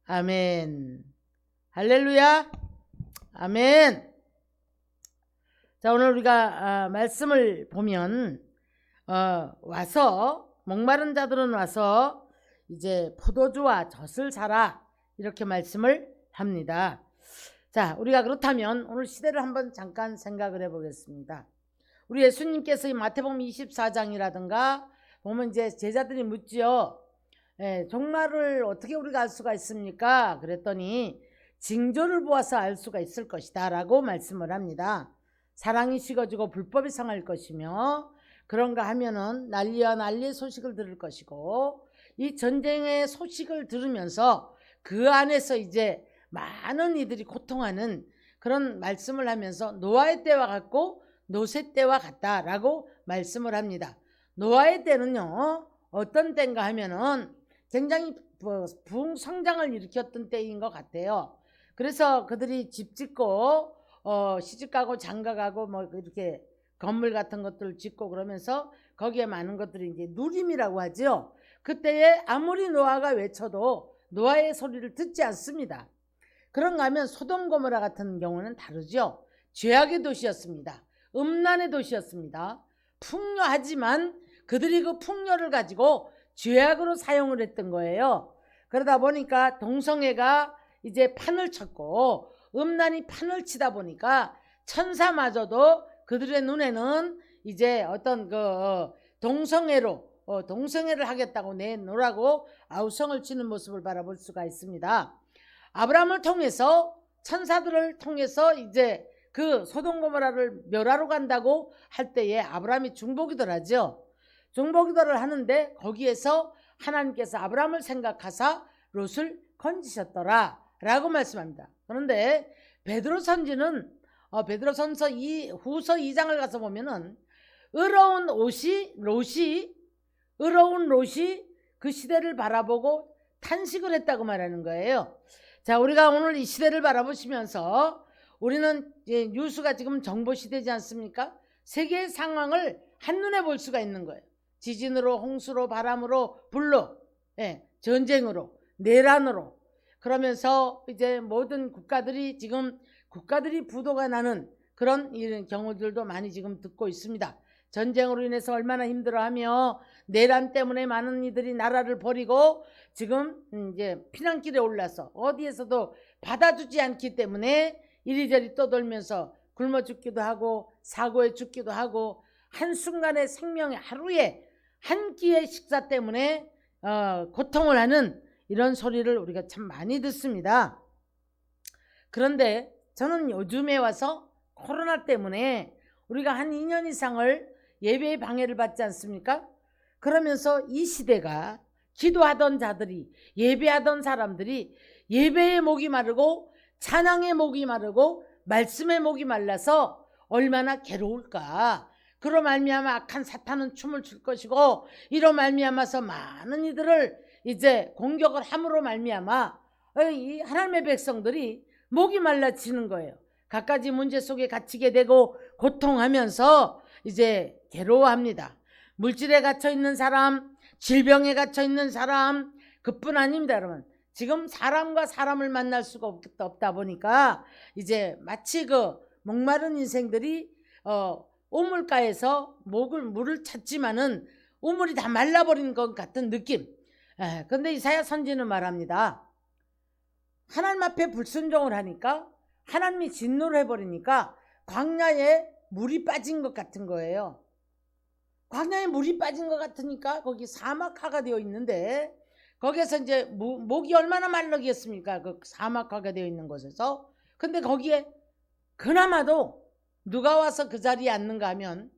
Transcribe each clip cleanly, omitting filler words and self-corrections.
아멘. 할렐루야. 아멘. 자, 오늘 우리가 말씀을 보면 와서 목마른 자들은 와서 이제 포도주와 젖을 사라 이렇게 말씀을 합니다. 자, 우리가 그렇다면 오늘 시대를 한번 잠깐 생각을 해보겠습니다. 우리 예수님께서 이 마태복음 24장이라든가 보면 이제 제자들이 묻지요. 종말을 어떻게 우리가 알 수가 있습니까? 그랬더니 징조를 보아서 알 수가 있을 것이다 라고 말씀을 합니다. 사랑이 식어지고 불법이 상할 것이며 그런가 하면은 난리와 난리의 소식을 들을 것이고 이 전쟁의 소식을 들으면서 그 안에서 이제 많은 이들이 고통하는 그런 말씀을 하면서 노아의 때와 같고 노새 때와 같다라고 말씀을 합니다. 노아의 때는요 어떤 때인가 하면은 굉장히 부흥성장을 일으켰던 때인 것 같아요. 그래서 그들이 집 짓고 시집가고 장가가고 뭐 이렇게 건물 같은 것들을 짓고 그러면서 거기에 많은 것들이 이제 누림이라고 하죠. 그때에 아무리 노아가 외쳐도 노아의 소리를 듣지 않습니다. 그런가 하면 소돔 고모라 같은 경우는 다르죠. 죄악의 도시였습니다. 음란의 도시였습니다. 풍요하지만 그들이 그 풍요를 가지고 죄악으로 사용을 했던 거예요. 그러다 보니까 동성애가 이제 판을 쳤고 음란이 판을 치다 보니까 천사마저도 그들의 눈에는 이제 어떤 동성애를 하겠다고 내놓으라고 아우성을 치는 모습을 바라볼 수가 있습니다. 아브라함을 통해서 천사들을 통해서 이제 그 소돔 고모라를 멸하러 간다고 할 때에 아브라함이 중보기도하죠. 중보기도를 하는데 거기에서 하나님께서 아브라함을 생각하사 롯을 건지셨더라 라고 말씀합니다. 그런데 베드로 선지는 베드로전서 후서 2장을 가서 보면은 의로운 롯이 그 시대를 바라보고 탄식을 했다고 말하는 거예요. 자, 우리가 오늘 이 시대를 바라보시면서 우리는 뉴스가 지금 정보 시대지 않습니까? 세계의 상황을 한눈에 볼 수가 있는 거예요. 지진으로, 홍수로, 바람으로, 불로, 전쟁으로, 내란으로. 그러면서 이제 모든 국가들이 부도가 나는 그런 이런 경우들도 많이 지금 듣고 있습니다. 전쟁으로 인해서 얼마나 힘들어하며 내란 때문에 많은 이들이 나라를 버리고 지금 이제 피난길에 올라서 어디에서도 받아주지 않기 때문에 이리저리 떠돌면서 굶어 죽기도 하고 사고에 죽기도 하고 한순간의 생명의 하루에 한 끼의 식사 때문에 고통을 하는 이런 소리를 우리가 참 많이 듣습니다. 그런데 저는 요즘에 와서 코로나 때문에 우리가 한 2년 이상을 예배의 방해를 받지 않습니까? 그러면서 이 시대가 기도하던 자들이 예배하던 사람들이 예배의 목이 마르고 찬양의 목이 마르고 말씀의 목이 말라서 얼마나 괴로울까. 그로 말미암아 악한 사탄은 춤을 출 것이고 이로 말미암아서 많은 이들을 이제 공격을 함으로 말미암아 이 하나님의 백성들이 목이 말라지는 거예요. 갖가지 문제 속에 갇히게 되고 고통하면서 이제 괴로워합니다. 물질에 갇혀있는 사람, 질병에 갇혀있는 사람, 그뿐 아닙니다. 여러분, 지금 사람과 사람을 만날 수가 없다 보니까 이제 마치 그 목마른 인생들이 우물가에서 물을 찾지만은 우물이 다 말라버린 것 같은 느낌. 그런데 이사야 선지는 말합니다. 하나님 앞에 불순종을 하니까 하나님이 진노를 해버리니까 광야에 물이 빠진 것 같은 거예요. 광야에 물이 빠진 것 같으니까 거기 사막화가 되어 있는데 거기에서 이제 목이 얼마나 말르겠습니까? 그 사막화가 되어 있는 곳에서. 근데 거기에 그나마도 누가 와서 그 자리에 앉는가 하면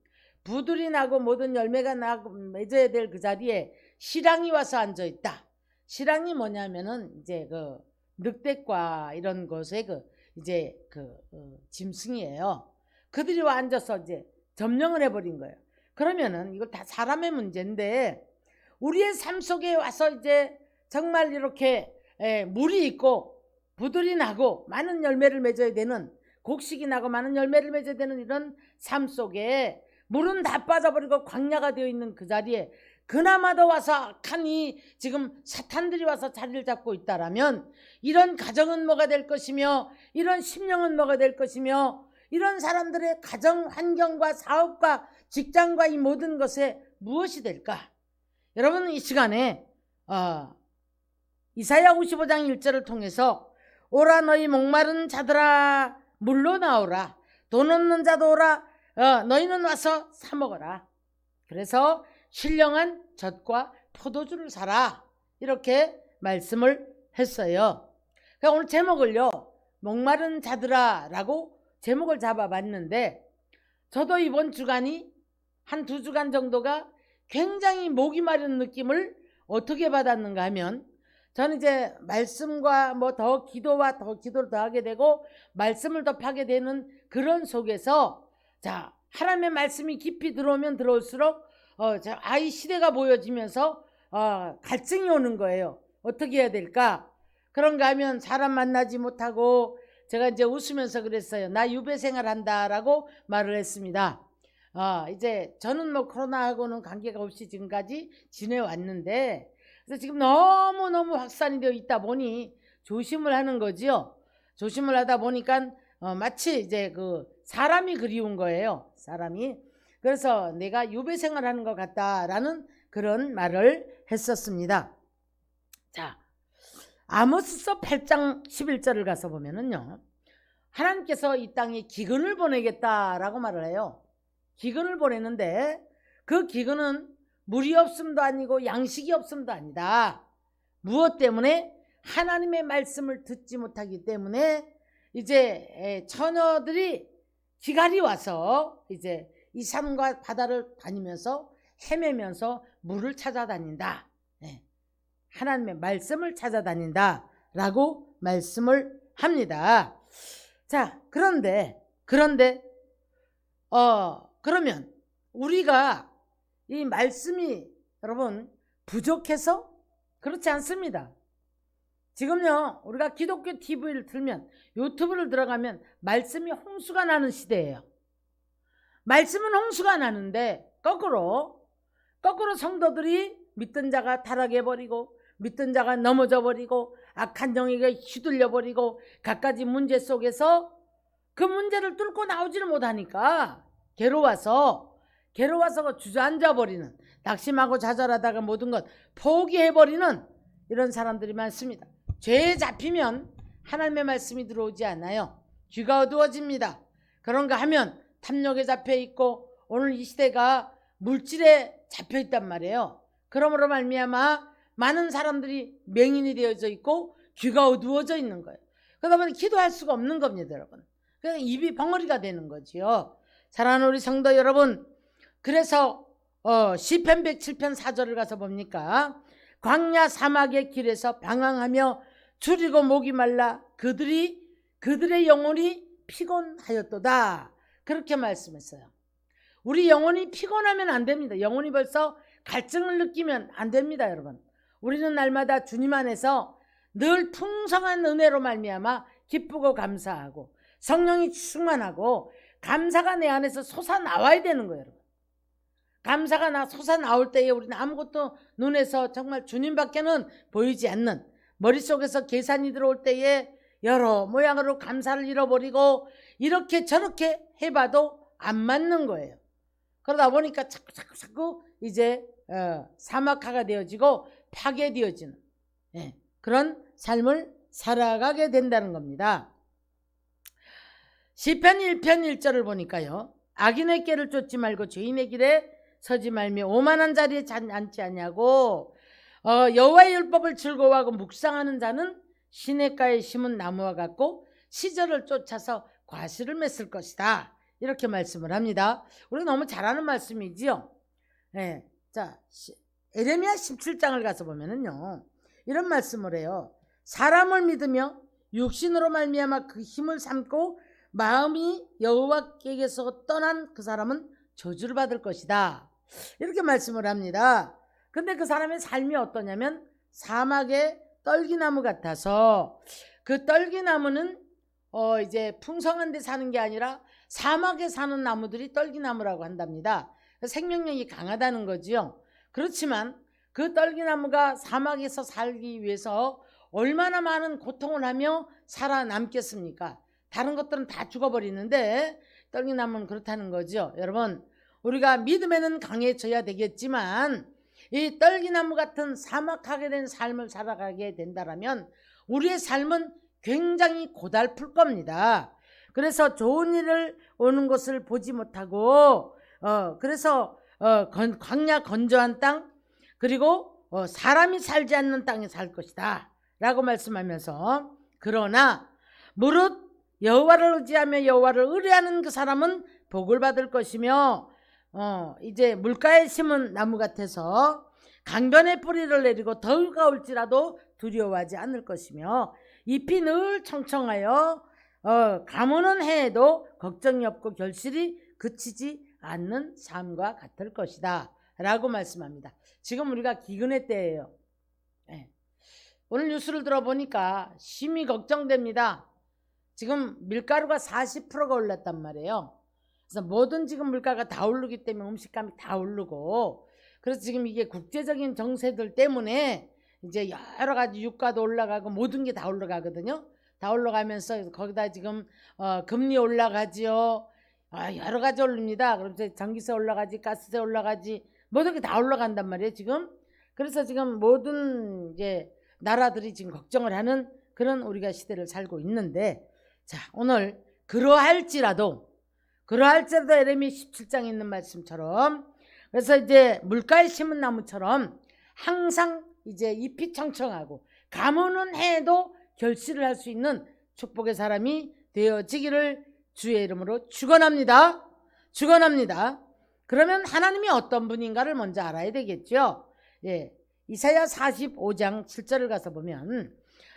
부들이 나고 모든 열매가 나고 맺어야 될 그 자리에 실랑이 와서 앉아 있다. 실랑이 뭐냐면은 이제 그 늑대과 이런 것의 짐승이에요. 그들이 와 앉아서 이제 점령을 해버린 거예요. 그러면은 이걸 다 사람의 문제인데 우리의 삶 속에 와서 이제 정말 이렇게 물이 있고 부들이 나고 많은 열매를 맺어야 되는 곡식이 나고 많은 열매를 맺어야 되는 이런 삶 속에 물은 다 빠져버리고 광야가 되어 있는 그 자리에 그나마도 와서 악한 이 지금 사탄들이 와서 자리를 잡고 있다라면 이런 가정은 뭐가 될 것이며 이런 심령은 뭐가 될 것이며 이런 사람들의 가정 환경과 사업과 직장과 이 모든 것에 무엇이 될까? 여러분 이 시간에 이사야 55장 1절을 통해서 오라 너희 목마른 자들아 물로 나오라 돈 없는 자도 오라 너희는 와서 사 먹어라. 그래서 신령한 젖과 포도주를 사라 이렇게 말씀을 했어요. 그러니까 오늘 제목을요 목마른 자들아 라고 제목을 잡아봤는데 저도 이번 주간이 한 2주간 정도가 굉장히 목이 마른 느낌을 어떻게 받았는가 하면 저는 이제 말씀과 뭐 더 기도와 더 기도를 더 하게 되고 말씀을 더 파게 되는 그런 속에서 자 하나님의 말씀이 깊이 들어오면 들어올수록 이 시대가 보여지면서 갈증이 오는 거예요. 어떻게 해야 될까? 그런가 하면 사람 만나지 못하고 제가 이제 웃으면서 그랬어요. 나 유배 생활한다라고 말을 했습니다. 이제 저는 뭐 코로나하고는 관계가 없이 지금까지 지내왔는데 그래서 지금 너무너무 확산이 되어 있다 보니 조심을 하는 거지요. 조심을 하다 보니까 마치 이제 그 사람이 그리운 거예요. 사람이. 그래서 내가 유배 생활하는 것 같다라는 그런 말을 했었습니다. 자, 아모스서 8장 11절을 가서 보면은요. 하나님께서 이 땅에 기근을 보내겠다라고 말을 해요. 기근을 보내는데 그 기근은 물이 없음도 아니고 양식이 없음도 아니다. 무엇 때문에? 하나님의 말씀을 듣지 못하기 때문에 이제 처녀들이 기갈이 와서 이제 이 산과 바다를 다니면서 헤매면서 물을 찾아다닌다. 하나님의 말씀을 찾아다닌다 라고 말씀을 합니다. 자, 그런데 그러면 우리가 이 말씀이 여러분 부족해서 그렇지 않습니다. 지금요 우리가 기독교 TV를 틀면 유튜브를 들어가면 말씀이 홍수가 나는 시대예요. 말씀은 홍수가 나는데 거꾸로 성도들이 믿던 자가 타락해버리고 믿던 자가 넘어져 버리고 악한 영에게 휘둘려버리고 갖가지 문제 속에서 그 문제를 뚫고 나오지를 못하니까 괴로워서 주저앉아버리는 낙심하고 좌절하다가 모든 것 포기해버리는 이런 사람들이 많습니다. 죄에 잡히면 하나님의 말씀이 들어오지 않아요. 귀가 어두워집니다. 그런가 하면 탐욕에 잡혀있고 오늘 이 시대가 물질에 잡혀있단 말이에요. 그러므로 말미암아 많은 사람들이 맹인이 되어져 있고 귀가 어두워져 있는 거예요. 그러다 보니 기도할 수가 없는 겁니다, 여러분. 그래서 입이 벙어리가 되는 거지요. 사랑하는 우리 성도 여러분, 그래서 시편 107편 4절을 가서 봅니까? 광야 사막의 길에서 방황하며 줄이고 목이 말라 그들의 영혼이 피곤하였도다. 그렇게 말씀했어요. 우리 영혼이 피곤하면 안 됩니다. 영혼이 벌써 갈증을 느끼면 안 됩니다, 여러분. 우리는 날마다 주님 안에서 늘 풍성한 은혜로 말미암아 기쁘고 감사하고 성령이 충만하고 감사가 내 안에서 솟아나와야 되는 거예요, 여러분. 감사가 솟아나올 때에 우리는 아무것도 눈에서 정말 주님밖에는 보이지 않는 머릿속에서 계산이 들어올 때에 여러 모양으로 감사를 잃어버리고 이렇게 저렇게 해봐도 안 맞는 거예요. 그러다 보니까 자꾸 이제 사막화가 되어지고 파괴되어지는 그런 삶을 살아가게 된다는 겁니다. 시편 1편 1절을 보니까요. 악인의 길을 쫓지 말고 죄인의 길에 서지 말며 오만한 자리에 앉지 아니하고 여호와의 율법을 즐거워하고 묵상하는 자는 시냇가에 심은 나무와 같고 시절을 쫓아서 과실을 맺을 것이다. 이렇게 말씀을 합니다. 우리가 너무 잘 아는 말씀이지요. 자, 에레미야 17장을 가서 보면은요. 이런 말씀을 해요. 사람을 믿으며 육신으로 말미암아 그 힘을 삼고 마음이 여호와께서 떠난 그 사람은 저주를 받을 것이다. 이렇게 말씀을 합니다. 근데 그 사람의 삶이 어떠냐면 사막의 떨기나무 같아서 그 떨기나무는 이제 풍성한 데 사는 게 아니라 사막에 사는 나무들이 떨기나무라고 한답니다. 생명력이 강하다는 거지요. 그렇지만 그 떨기나무가 사막에서 살기 위해서 얼마나 많은 고통을 하며 살아남겠습니까? 다른 것들은 다 죽어버리는데 떨기나무는 그렇다는 거죠. 여러분, 우리가 믿음에는 강해져야 되겠지만 이 떨기나무 같은 사막하게 된 삶을 살아가게 된다면 우리의 삶은 굉장히 고달플 겁니다. 그래서 좋은 일을 오는 것을 보지 못하고 그래서 광야 건조한 땅, 그리고 사람이 살지 않는 땅에 살 것이다 라고 말씀하면서, 그러나 무릇 여호와를 의지하며 여호와를 의뢰하는 그 사람은 복을 받을 것이며 이제 물가에 심은 나무 같아서 강변에 뿌리를 내리고 더위가 올지라도 두려워하지 않을 것이며 잎이 늘 청청하여 가무는 해에도 걱정이 없고 결실이 그치지 않는 삶과 같을 것이다 라고 말씀합니다. 지금 우리가 기근의 때예요. 네. 오늘 뉴스를 들어보니까 심히 걱정됩니다. 지금 밀가루가 40%가 올랐단 말이에요. 그래서 모든 지금 물가가 다 오르기 때문에 음식값이 다 오르고, 그래서 지금 이게 국제적인 정세들 때문에 이제 여러 가지 유가도 올라가고 모든 게 다 올라가거든요. 다 올라가면서 거기다 지금 금리 올라가지요. 여러 가지 오릅니다. 그래서 전기세 올라가지, 가스세 올라가지, 모든 게 다 올라간단 말이에요 지금. 그래서 지금 모든 이제 나라들이 지금 걱정을 하는 그런 우리가 시대를 살고 있는데, 자, 오늘 그러할지라도 에레미야 17장에 있는 말씀처럼, 그래서 이제 물가에 심은 나무처럼 항상 이제 잎이 청청하고 가무는 해도 결실을 할 수 있는 축복의 사람이 되어지기를 주의 이름으로 축원합니다. 축원합니다. 그러면 하나님이 어떤 분인가를 먼저 알아야 되겠죠. 예, 이사야 45장 7절을 가서 보면,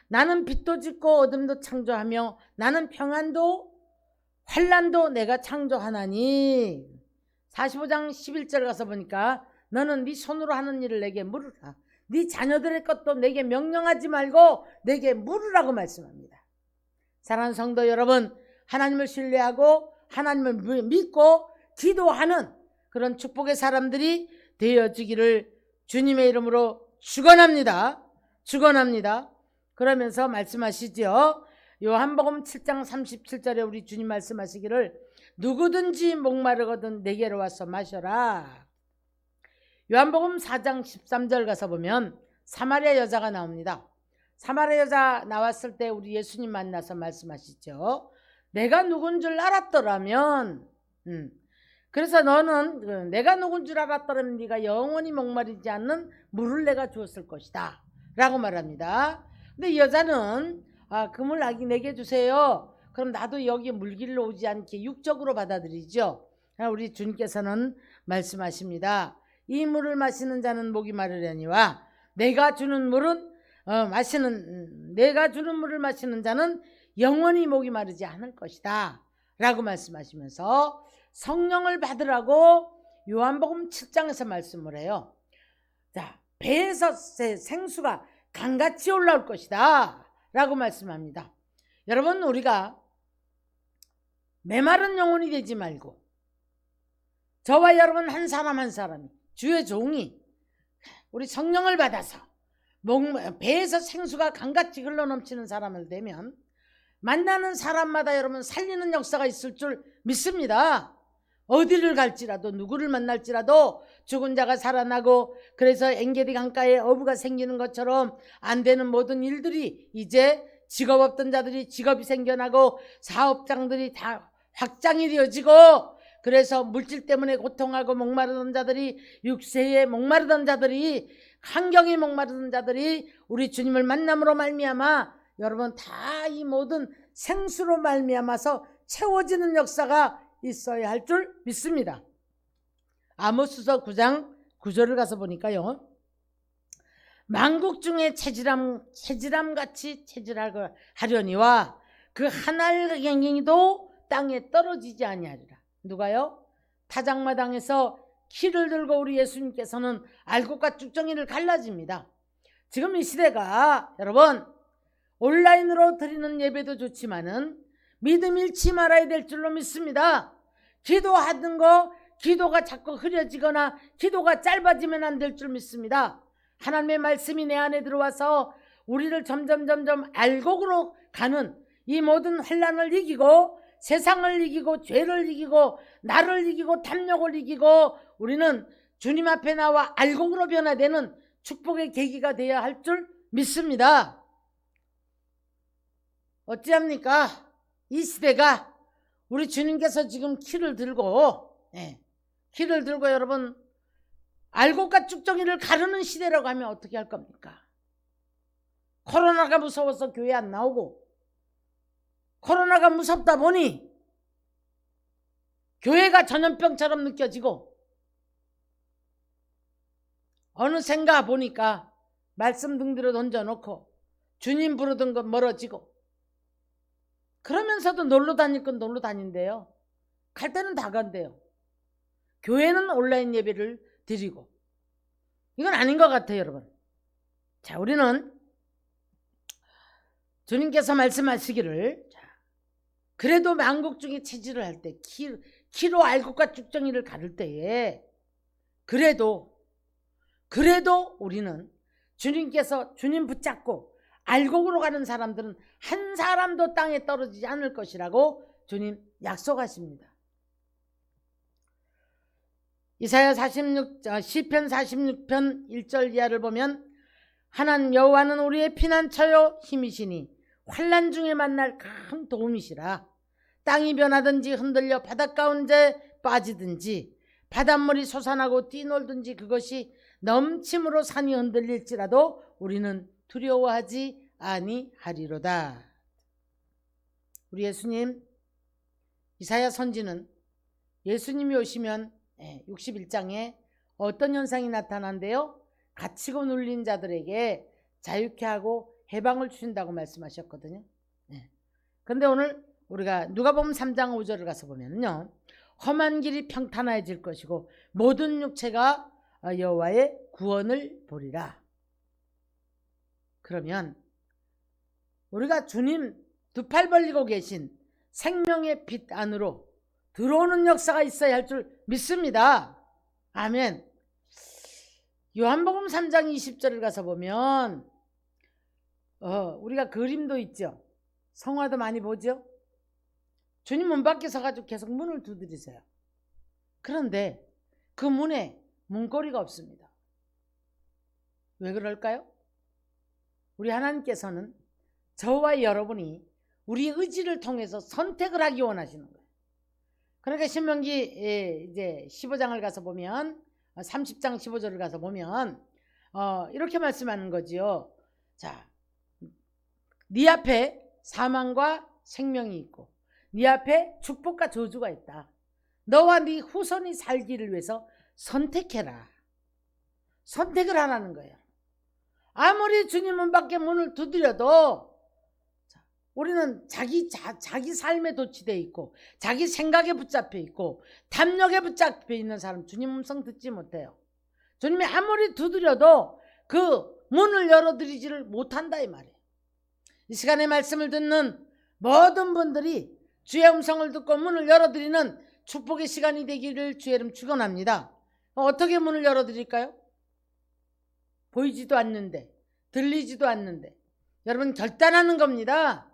나는 빛도 짓고 어둠도 창조하며 나는 평안도 환난도 내가 창조하나니. 45장 11절 가서 보니까, 너는 네 손으로 하는 일을 내게 물으라. 네 자녀들의 것도 내게 명령하지 말고 내게 물으라고 말씀합니다. 사랑하는 성도 여러분, 하나님을 신뢰하고 하나님을 믿고 기도하는 그런 축복의 사람들이 되어지기를 주님의 이름으로 축원합니다. 축원합니다. 그러면서 말씀하시죠. 요한복음 7장 37절에 우리 주님 말씀하시기를, 누구든지 목마르거든 내게로 와서 마셔라. 요한복음 4장 13절 가서 보면 사마리아 여자가 나옵니다. 사마리아 여자 나왔을 때 우리 예수님 만나서 말씀하시죠. 내가 누군 줄 알았더라면, 그래서 너는 내가 누군 줄 알았더라면 네가 영원히 목마르지 않는 물을 내가 주었을 것이다 라고 말합니다. 근데 이 여자는 그 물 내게 주세요. 그럼 나도 여기 물길로 오지 않게 육적으로 받아들이죠. 우리 주님께서는 말씀하십니다. 이 물을 마시는 자는 목이 마르려니와 내가 주는 물을 마시는 자는 영원히 목이 마르지 않을 것이다 라고 말씀하시면서 성령을 받으라고 요한복음 7장에서 말씀을 해요. 자, 배에서 생수가 강같이 올라올 것이다 라고 말씀합니다. 여러분, 우리가 메마른 영혼이 되지 말고, 저와 여러분 한 사람 한 사람이 주의 종이 우리 성령을 받아서 배에서 생수가 강같이 흘러넘치는 사람을 되면 만나는 사람마다 여러분 살리는 역사가 있을 줄 믿습니다. 어디를 갈지라도 누구를 만날지라도 죽은 자가 살아나고, 그래서 엔게디 강가에 어부가 생기는 것처럼 안 되는 모든 일들이 이제 직업 없던 자들이 직업이 생겨나고 사업장들이 다 확장이 되어지고, 그래서 물질 때문에 고통하고 목마르던 자들이, 육세에 목마르던 자들이, 환경에 목마르던 자들이 우리 주님을 만남으로 말미암아 여러분 다 이 모든 생수로 말미암아서 채워지는 역사가 있어야 할 줄 믿습니다. 아모스서 9장 9절을 가서 보니까요, 만국 중에 체질함같이 체질하려니와 그 한 알갱이도 땅에 떨어지지 아니하리라. 누가요? 타작마당에서 키를 들고 우리 예수님께서는 알곡과 쭉정이를 갈라집니다. 지금 이 시대가 여러분 온라인으로 드리는 예배도 좋지만은 믿음 잃지 말아야 될 줄로 믿습니다. 기도하는 거 기도가 자꾸 흐려지거나 기도가 짧아지면 안 될 줄 믿습니다. 하나님의 말씀이 내 안에 들어와서 우리를 점점 알곡으로 가는 이 모든 환난을 이기고 세상을 이기고 죄를 이기고 나를 이기고 탐욕을 이기고 우리는 주님 앞에 나와 알곡으로 변화되는 축복의 계기가 되어야 할 줄 믿습니다. 어찌합니까? 이 시대가 우리 주님께서 지금 키를 들고 여러분 알곡과 쭉정이를 가르는 시대라고 하면 어떻게 할 겁니까? 코로나가 무서워서 교회 안 나오고 코로나가 무섭다 보니 교회가 전염병처럼 느껴지고 어느샌가 보니까 말씀 등대로 던져놓고 주님 부르던 건 멀어지고 그러면서도 놀러 다닐 건 놀러 다닌대요. 갈 때는 다 간대요. 교회는 온라인 예배를 드리고 이건 아닌 것 같아요, 여러분. 자, 우리는 주님께서 말씀하시기를 그래도 만국 중에 체질을 할 때 키로 알곡과 쭉정이를 가를 때에 그래도 우리는 주님께서 주님 붙잡고 알곡으로 가는 사람들은 한 사람도 땅에 떨어지지 않을 것이라고 주님 약속하십니다. 이사야 46, 시편 46편 1절 이하를 보면 하나님 여호와는 우리의 피난처요 힘이시니 환난 중에 만날 큰 도움이시라. 땅이 변하든지 흔들려 바닷가운데 빠지든지 바닷물이 솟아나고 뛰놀든지 그것이 넘침으로 산이 흔들릴지라도 우리는 두려워하지 아니하리로다. 우리 예수님 이사야 선지는 예수님이 오시면 61장에 어떤 현상이 나타난대요? 갇히고 눌린 자들에게 자유케 하고 해방을 주신다고 말씀하셨거든요. 그런데 오늘 우리가 누가복음 3장 5절을 가서 보면요, 험한 길이 평탄해질 것이고 모든 육체가 여호와의 구원을 보리라. 그러면 우리가 주님 두 팔 벌리고 계신 생명의 빛 안으로 들어오는 역사가 있어야 할 줄 믿습니다. 아멘. 요한복음 3장 20절을 가서 보면 우리가 그림도 있죠. 성화도 많이 보죠. 주님 문 밖에 서가지고 계속 문을 두드리세요. 그런데 그 문에 문고리가 없습니다. 왜 그럴까요? 우리 하나님께서는 저와 여러분이 우리의 의지를 통해서 선택을 하기 원하시는 거예요. 그러니까 신명기 이제 15장을 가서 보면 30장 15절을 가서 보면 이렇게 말씀하는 거지요. 자, 네 앞에 사망과 생명이 있고 네 앞에 축복과 저주가 있다. 너와 네 후손이 살기를 위해서 선택해라. 선택을 하라는 거예요. 아무리 주님 문 밖에 문을 두드려도 우리는 자기 삶에 도취되어 있고 자기 생각에 붙잡혀 있고 탐욕에 붙잡혀 있는 사람 주님 음성 듣지 못해요. 주님이 아무리 두드려도 그 문을 열어드리지를 못한다 이 말이에요. 이 시간에 말씀을 듣는 모든 분들이 주의 음성을 듣고 문을 열어드리는 축복의 시간이 되기를 주의 이름 축원합니다. 어떻게 문을 열어드릴까요? 보이지도 않는데 들리지도 않는데 여러분 결단하는 겁니다.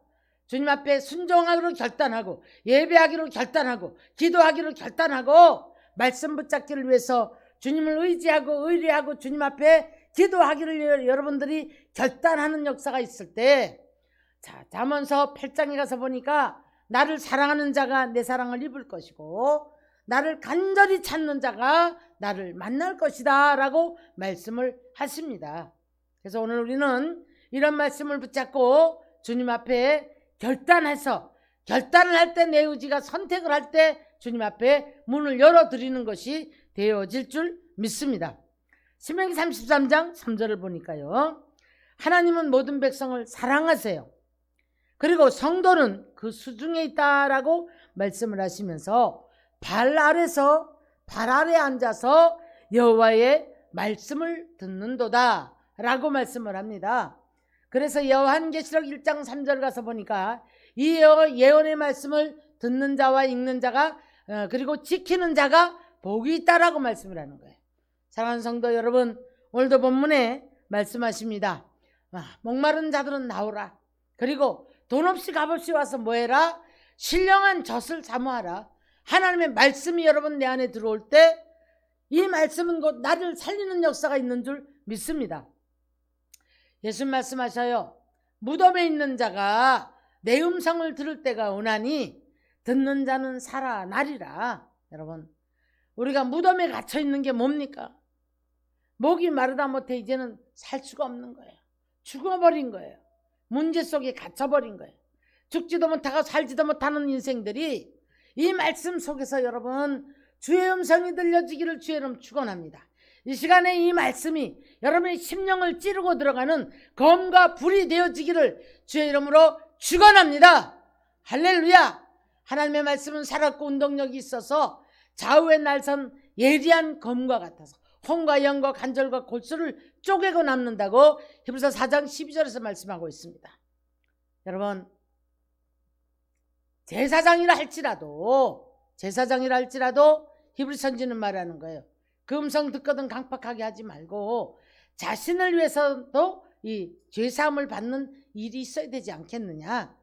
주님 앞에 순종하기로 결단하고 예배하기로 결단하고 기도하기로 결단하고 말씀 붙잡기를 위해서 주님을 의지하고 의뢰하고 주님 앞에 기도하기를 여러분들이 결단하는 역사가 있을 때, 자, 잠언서 8장에 가서 보니까 나를 사랑하는 자가 내 사랑을 입을 것이고 나를 간절히 찾는 자가 나를 만날 것이다 라고 말씀을 하십니다. 그래서 오늘 우리는 이런 말씀을 붙잡고 주님 앞에 결단을 할 때 내 의지가 선택을 할 때 주님 앞에 문을 열어드리는 것이 되어질 줄 믿습니다. 신명기 33장 3절을 보니까요, 하나님은 모든 백성을 사랑하세요. 그리고 성도는 그 수중에 있다라고 말씀을 하시면서 발 아래 앉아서 여호와의 말씀을 듣는도다 라고 말씀을 합니다. 그래서 요한계시록 1장 3절 가서 보니까 이 예언의 말씀을 듣는 자와 읽는 자가 그리고 지키는 자가 복이 있다라고 말씀을 하는 거예요. 사랑하는 성도 여러분, 오늘도 본문에 말씀하십니다. 목마른 자들은 나오라. 그리고 돈 없이 값없이 와서 뭐해라? 신령한 젖을 사모하라. 하나님의 말씀이 여러분 내 안에 들어올 때 이 말씀은 곧 나를 살리는 역사가 있는 줄 믿습니다. 예수님 말씀하셔요. 무덤에 있는 자가 내 음성을 들을 때가 오나니 듣는 자는 살아나리라. 여러분, 우리가 무덤에 갇혀 있는 게 뭡니까? 목이 마르다 못해 이제는 살 수가 없는 거예요. 죽어버린 거예요. 문제 속에 갇혀버린 거예요. 죽지도 못하고 살지도 못하는 인생들이 이 말씀 속에서 여러분 주의 음성이 들려지기를 주의 이름 축원합니다. 이 시간에 이 말씀이 여러분의 심령을 찌르고 들어가는 검과 불이 되어지기를 주의 이름으로 축원합니다. 할렐루야. 하나님의 말씀은 살았고 운동력이 있어서 좌우의 날선 예리한 검과 같아서 혼과 영과 관절과 골수를 쪼개고 남는다고 히브리서 4장 12절에서 말씀하고 있습니다. 여러분, 제사장이라 할지라도 히브리 선지는 말하는 거예요. 그 음성 듣거든 강팍하게 하지 말고 자신을 위해서도 이 죄사함을 받는 일이 있어야 되지 않겠느냐.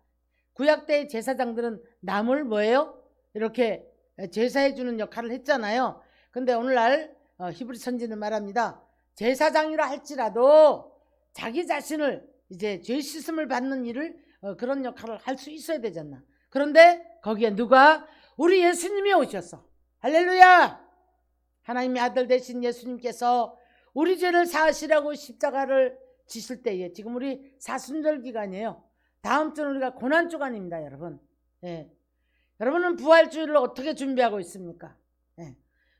구약 때의 제사장들은 남을 뭐예요? 이렇게 제사해 주는 역할을 했잖아요. 근데 오늘날 히브리 선지는 말합니다. 제사장이라 할지라도 자기 자신을 이제 죄 씻음을 받는 일을 그런 역할을 할 수 있어야 되잖아. 그런데 거기에 누가? 우리 예수님이 오셔서, 할렐루야! 하나님의 아들 되신 예수님께서 우리 죄를 사하시라고 십자가를 지실 때에, 지금 우리 사순절 기간이에요. 다음 주는 우리가 고난 주간입니다, 여러분. 여러분은 부활주일을 어떻게 준비하고 있습니까?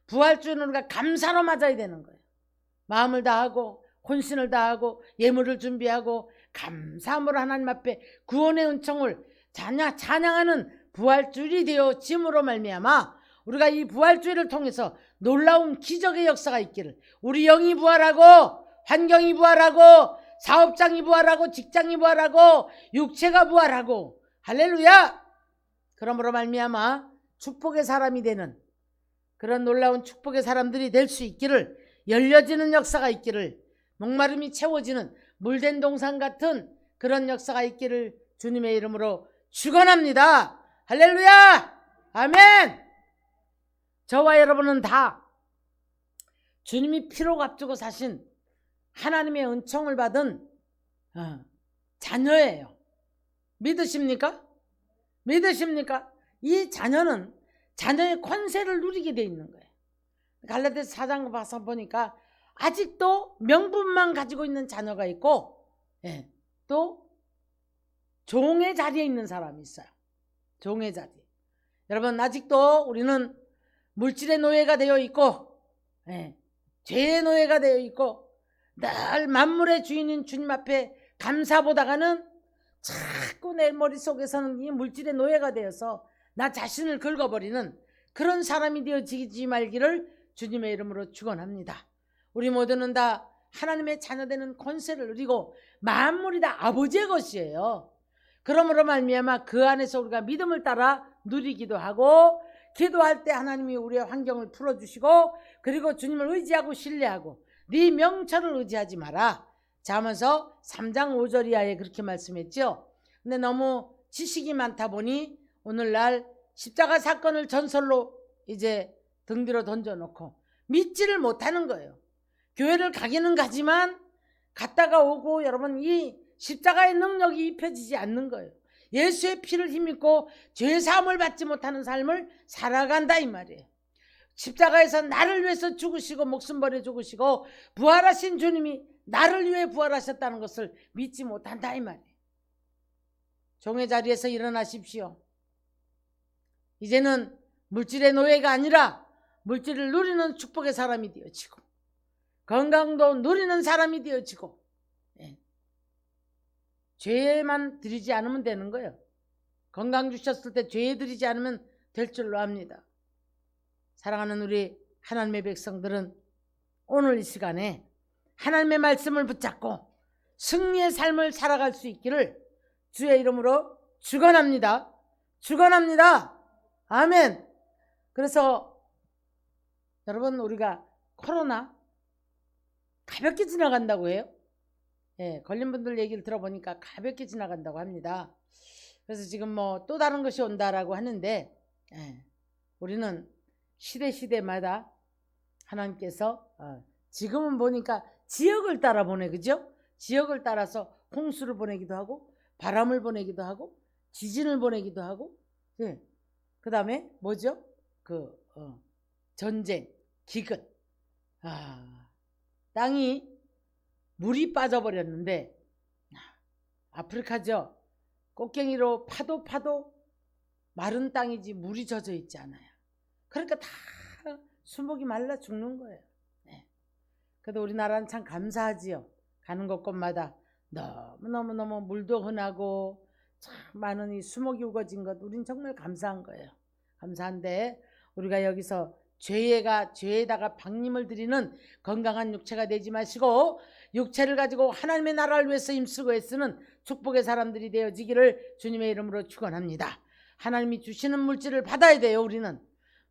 부활주일은 우리가 감사로 맞아야 되는 거예요. 마음을 다하고 혼신을 다하고 예물을 준비하고 감사함으로 하나님 앞에 구원의 은총을 찬양하는 부활주일이 되어짐으로 말미암아 우리가 이 부활주일을 통해서 놀라운 기적의 역사가 있기를, 우리 영이 부활하고 환경이 부활하고 사업장이 부활하고 직장이 부활하고 육체가 부활하고, 할렐루야! 그러므로 말미암아 축복의 사람이 되는 그런 놀라운 축복의 사람들이 될 수 있기를, 열려지는 역사가 있기를, 목마름이 채워지는 물된 동산 같은 그런 역사가 있기를 주님의 이름으로 축원합니다. 할렐루야! 아멘! 저와 여러분은 다 주님이 피로 값주고 사신 하나님의 은총을 받은 자녀예요. 믿으십니까? 믿으십니까? 이 자녀는 자녀의 권세를 누리게 돼 있는 거예요. 갈라디아서 4장 봐서 보니까 아직도 명분만 가지고 있는 자녀가 있고, 또 종의 자리에 있는 사람이 있어요. 종의 자리. 여러분, 아직도 우리는 물질의 노예가 되어 있고, 죄의 노예가 되어 있고, 늘 만물의 주인인 주님 앞에 감사보다가는 자꾸 내 머릿속에서는 이 물질의 노예가 되어서 나 자신을 긁어버리는 그런 사람이 되어지지 말기를 주님의 이름으로 축원합니다. 우리 모두는 다 하나님의 자녀되는 권세를 누리고 만물이 다 아버지의 것이에요. 그러므로 말미암아 그 안에서 우리가 믿음을 따라 누리기도 하고, 기도할 때 하나님이 우리의 환경을 풀어주시고, 그리고 주님을 의지하고 신뢰하고 네 명철을 의지하지 마라. 잠언서 3장 5절 이하에 그렇게 말씀했죠. 근데 너무 지식이 많다 보니 오늘날 십자가 사건을 전설로 이제 등 뒤로 던져놓고 믿지를 못하는 거예요. 교회를 가기는 가지만 갔다가 오고, 여러분, 이 십자가의 능력이 입혀지지 않는 거예요. 예수의 피를 힘입고 죄사함을 받지 못하는 삶을 살아간다 이 말이에요. 십자가에서 나를 위해서 죽으시고 목숨 버려 죽으시고 부활하신 주님이 나를 위해 부활하셨다는 것을 믿지 못한다 이 말이에요. 종의 자리에서 일어나십시오. 이제는 물질의 노예가 아니라 물질을 누리는 축복의 사람이 되어지고, 건강도 누리는 사람이 되어지고, 죄만 드리지 않으면 되는 거예요. 건강 주셨을 때 죄 드리지 않으면 될 줄로 압니다. 사랑하는 우리 하나님의 백성들은 오늘 이 시간에 하나님의 말씀을 붙잡고 승리의 삶을 살아갈 수 있기를 주의 이름으로 축원합니다. 축원합니다. 아멘. 그래서 여러분, 우리가 코로나 가볍게 지나간다고 해요. 예, 걸린 분들 얘기를 들어보니까 가볍게 지나간다고 합니다. 그래서 지금 뭐 또 다른 것이 온다라고 하는데, 예, 우리는 시대마다 하나님께서 지금은 보니까 지역을 따라 보내, 그죠? 지역을 따라서 홍수를 보내기도 하고 바람을 보내기도 하고 지진을 보내기도 하고, 예, 그 다음에 뭐죠? 전쟁, 기근. 땅이 물이 빠져버렸는데, 아프리카죠. 꽃갱이로 파도 마른 땅이지 물이 젖어 있지 않아요. 그러니까 다 수목이 말라 죽는 거예요. 네. 그래도 우리나라는 참 감사하지요. 가는 곳곳마다 너무너무 물도 흔하고 참 많은 이 수목이 우거진 것, 우린 정말 감사한 거예요. 감사한데 우리가 여기서 죄에다가 박림을 드리는 건강한 육체가 되지 마시고, 육체를 가지고 하나님의 나라를 위해서 힘쓰고 애쓰는 축복의 사람들이 되어지기를 주님의 이름으로 축원합니다. 하나님이 주시는 물질을 받아야 돼요. 우리는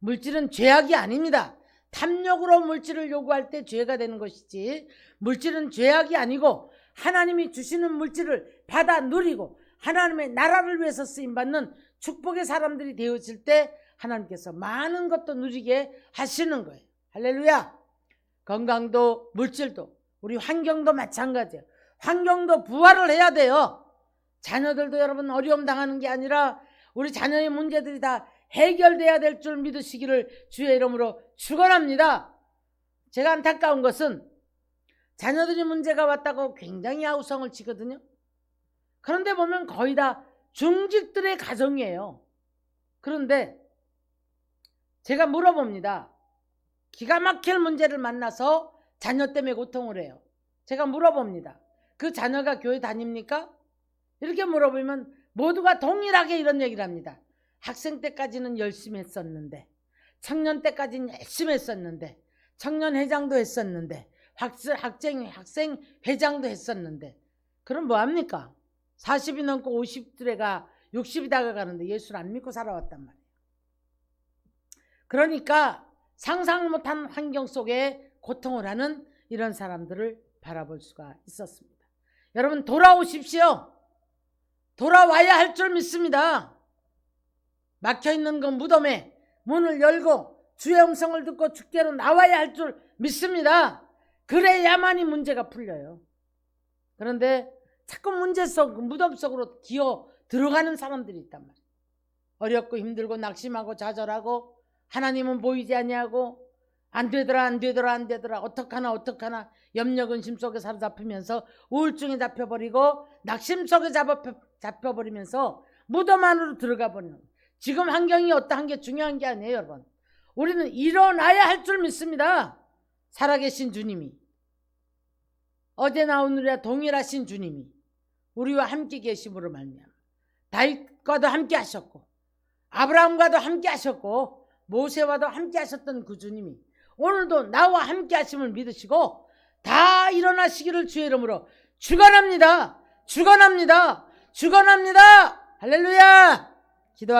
물질은 죄악이 아닙니다. 탐욕으로 물질을 요구할 때 죄가 되는 것이지, 물질은 죄악이 아니고 하나님이 주시는 물질을 받아 누리고 하나님의 나라를 위해서 쓰임받는 축복의 사람들이 되어질 때 하나님께서 많은 것도 누리게 하시는 거예요. 할렐루야. 건강도 물질도 우리 환경도 마찬가지예요. 환경도 부활을 해야 돼요. 자녀들도 여러분 어려움 당하는 게 아니라 우리 자녀의 문제들이 다 해결돼야 될 줄 믿으시기를 주의 이름으로 축원합니다. 제가 안타까운 것은 자녀들이 문제가 왔다고 굉장히 아우성을 치거든요. 그런데 보면 거의 다 중직들의 가정이에요. 그런데 제가 물어봅니다. 기가 막힐 문제를 만나서 자녀 때문에 고통을 해요. 제가 물어봅니다. 그 자녀가 교회 다닙니까? 이렇게 물어보면 모두가 동일하게 이런 얘기를 합니다. 학생 때까지는 열심히 했었는데, 청년 때까지는 열심히 했었는데, 청년회장도 했었는데, 학생 회장도 했었는데, 그럼 뭐합니까? 40이 넘고 50대가 60이 다가가는데 예수를 안 믿고 살아왔단 말이에요. 그러니까 상상 못한 환경 속에 고통을 하는 이런 사람들을 바라볼 수가 있었습니다. 여러분, 돌아오십시오. 돌아와야 할 줄 믿습니다. 막혀있는 그 무덤에 문을 열고 주의 음성을 듣고 주께로 나와야 할 줄 믿습니다. 그래야만이 문제가 풀려요. 그런데 자꾸 문제 속, 무덤 속으로 기어 들어가는 사람들이 있단 말이에요. 어렵고 힘들고 낙심하고 좌절하고 하나님은 보이지 아니하고 안 되더라 어떡하나 염려 근심 속에 사로잡히면서 우울증에 잡혀버리고 낙심 속에 잡혀버리면서 무덤 안으로 들어가 버리는 거예요. 지금 환경이 어떠한 게 중요한 게 아니에요. 여러분, 우리는 일어나야 할 줄 믿습니다. 살아계신 주님이, 어제나 오늘이나 동일하신 주님이 우리와 함께 계심으로 말미암아 다윗과도 함께 하셨고 아브라함과도 함께 하셨고 모세와도 함께 하셨던 그 주님이 오늘도 나와 함께 하심을 믿으시고 다 일어나시기를 주의 이름으로 축원합니다. 할렐루야.